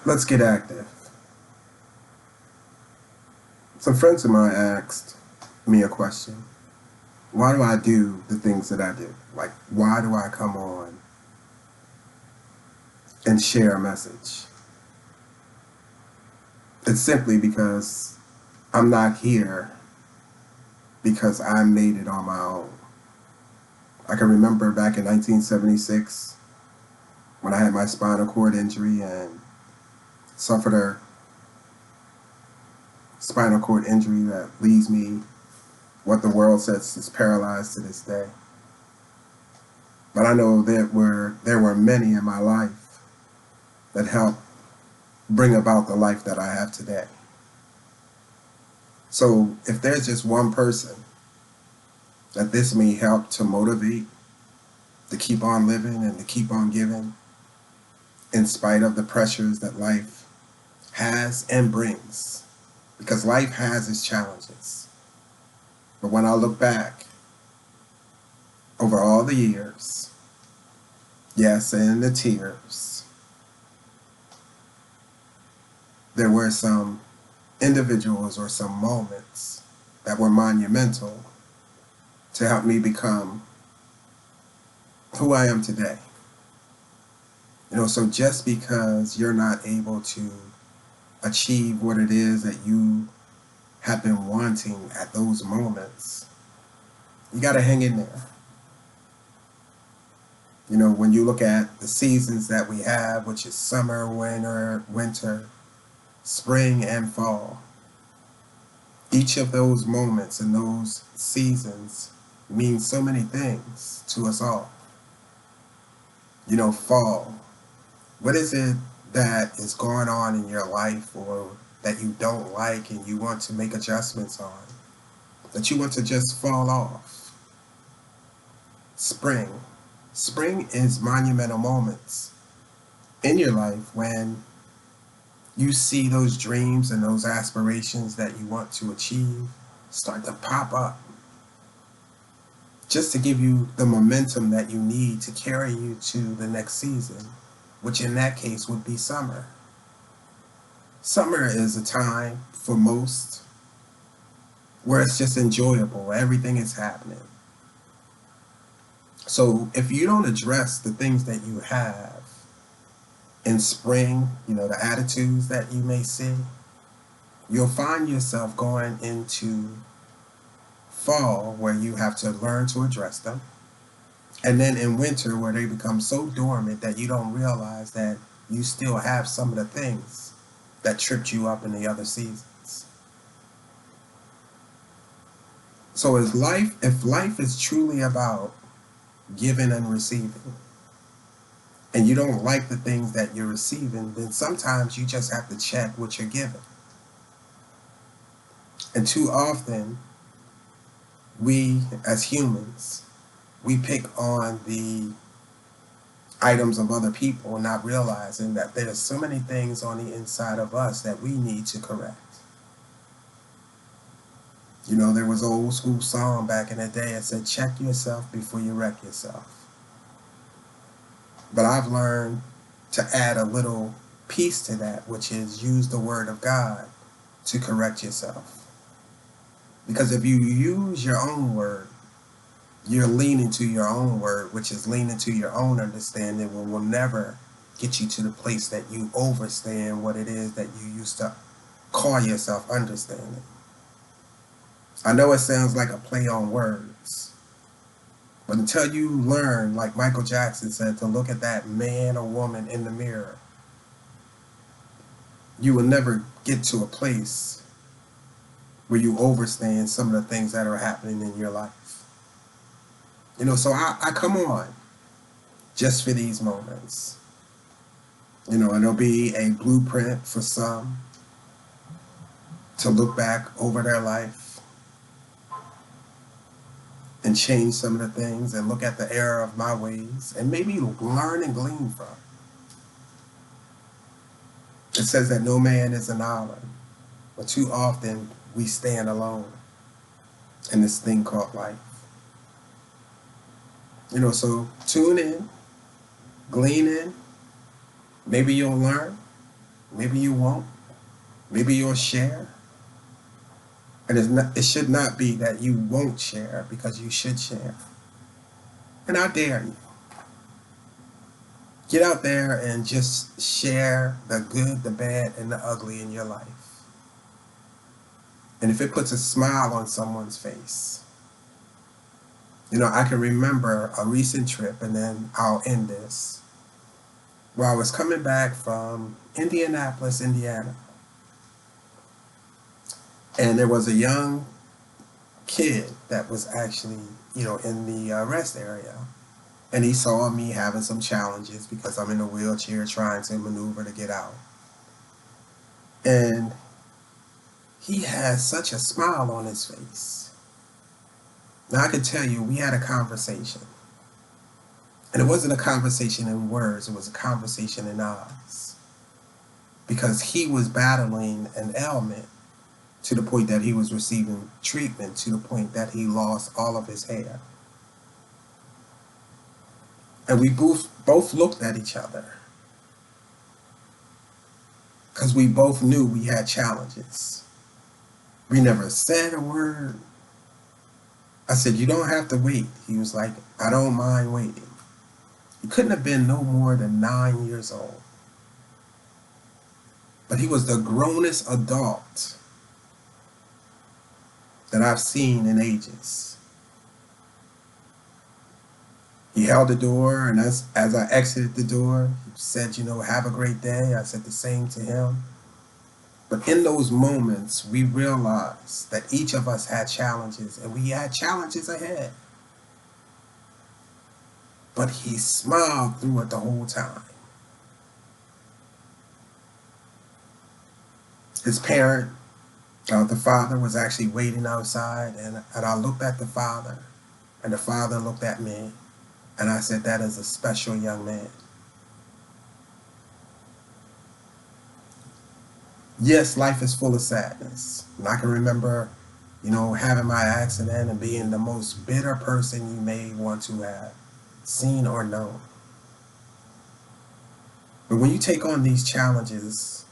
Let's get active. Some friends of mine asked me a question. Why do I do the things that I do? Like, why do I come on and share a message? It's simply because I'm not here because I made it on my own. I can remember back in 1976 when I had my spinal cord injury and suffered a spinal cord injury that leaves me what the world says is paralyzed to this day. But I know there were many in my life that helped bring about the life that I have today. So if there's just one person that this may help to motivate to keep on living and to keep on giving in spite of the pressures that life has and brings, because life has its challenges. But when I look back over all the years, yes, and the tears, there were some individuals or some moments that were monumental to help me become who I am today. So just because you're not able to achieve what it is that you have been wanting at those moments, you got to hang in there. When you look at the seasons that we have, which is summer, winter, spring, and fall, each of those moments and those seasons mean so many things to us all. Fall. What is it that is going on in your life or that you don't like and you want to make adjustments on, that you want to just fall off? Spring. Spring is monumental moments in your life when you see those dreams and those aspirations that you want to achieve start to pop up, just to give you the momentum that you need to carry you to the next season, which in that case would be summer. Summer is a time for most where it's just enjoyable, everything is happening. So if you don't address the things that you have in spring, the attitudes that you may see, you'll find yourself going into fall where you have to learn to address them. And then in winter where they become so dormant that you don't realize that you still have some of the things that tripped you up in the other seasons. So if life is truly about giving and receiving, and you don't like the things that you're receiving, then sometimes you just have to check what you're giving. And too often, we as humans, we pick on the items of other people, not realizing that there's so many things on the inside of us that we need to correct. There was an old school song back in the day that said, check yourself before you wreck yourself. But I've learned to add a little piece to that, which is use the word of God to correct yourself. Because if you use your own word, you're leaning to your own word, which is leaning to your own understanding, will never get you to the place that you understand what it is that you used to call yourself understanding. I know it sounds like a play on words, but until you learn, like Michael Jackson said, to look at that man or woman in the mirror, you will never get to a place where you understand some of the things that are happening in your life. So I come on just for these moments. And it'll be a blueprint for some to look back over their life and change some of the things and look at the error of my ways and maybe learn and glean from. It says that no man is an island, but too often we stand alone in this thing called life. So tune in, glean in, maybe you'll learn, Maybe you won't. Maybe you'll share. And it should not be that you won't share, because you should share. And I dare you. Get out there and just share the good, the bad, and the ugly in your life. And if it puts a smile on someone's face, I can remember a recent trip, and then I'll end this, where I was coming back from Indianapolis, Indiana. And there was a young kid that was actually, in the rest area. And he saw me having some challenges because I'm in a wheelchair trying to maneuver to get out. And he had such a smile on his face. Now, I could tell you, we had a conversation. And it wasn't a conversation in words, it was a conversation in eyes. Because he was battling an ailment to the point that he was receiving treatment, to the point that he lost all of his hair. And we both looked at each other, because we both knew we had challenges. We never said a word. I said, "You don't have to wait." He was like, "I don't mind waiting." He couldn't have been no more than 9 years old. But he was the grownest adult that I've seen in ages. He held the door, and as I exited the door, he said, "Have a great day." I said the same to him. But in those moments, we realized that each of us had challenges, and we had challenges ahead. But he smiled through it the whole time. His parent, the father, was actually waiting outside, and I looked at the father, and the father looked at me, and I said, "That is a special young man." Yes, life is full of sadness. And I can remember, having my accident and being the most bitter person you may want to have seen or known. But when you take on these challenges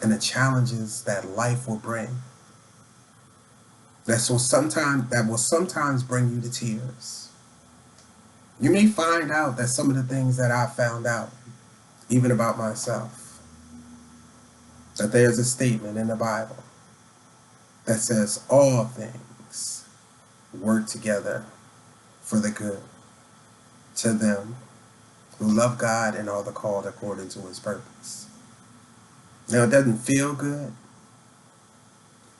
and the challenges that life will bring, that will sometimes bring you to tears. You may find out that some of the things that I found out, even about myself, that there's a statement in the Bible that says all things work together for the good to them who love God and are the called according to his purpose. Now, it doesn't feel good,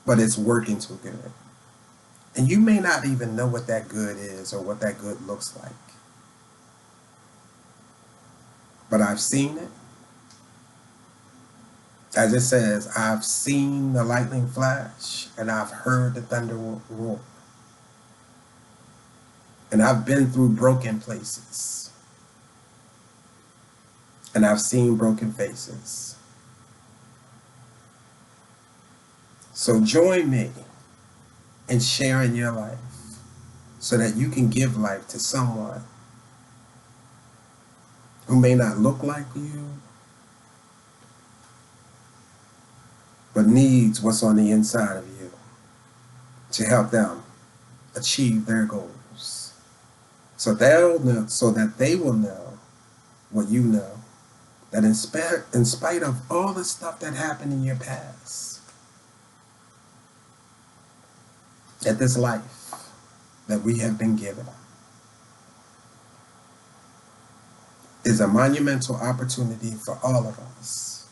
but it's working to good. And you may not even know what that good is or what that good looks like. But I've seen it. As it says, I've seen the lightning flash, and I've heard the thunder roar. And I've been through broken places. And I've seen broken faces. So join me in sharing your life so that you can give life to someone who may not look like you, but needs what's on the inside of you to help them achieve their goals. So that they will know what you know, that in spite of all the stuff that happened in your past, that this life that we have been given is a monumental opportunity for all of us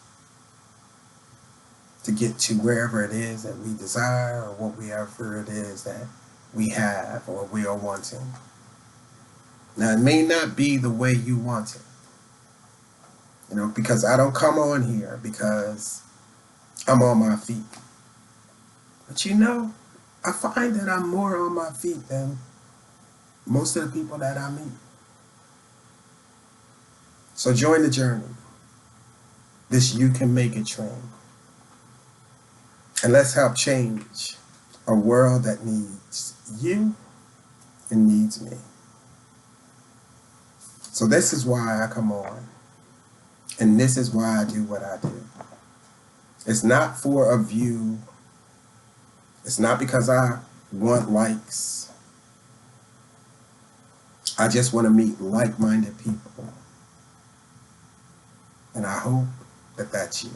to get to wherever it is that we desire, or whatever it is that we have or we are wanting. Now, it may not be the way you want it, because I don't come on here because I'm on my feet. But I find that I'm more on my feet than most of the people that I meet. So join the journey, this You Can Make It train. And let's help change a world that needs you and needs me. So this is why I come on. And this is why I do what I do. It's not for a view. It's not because I want likes. I just want to meet like-minded people. And I hope that that's you.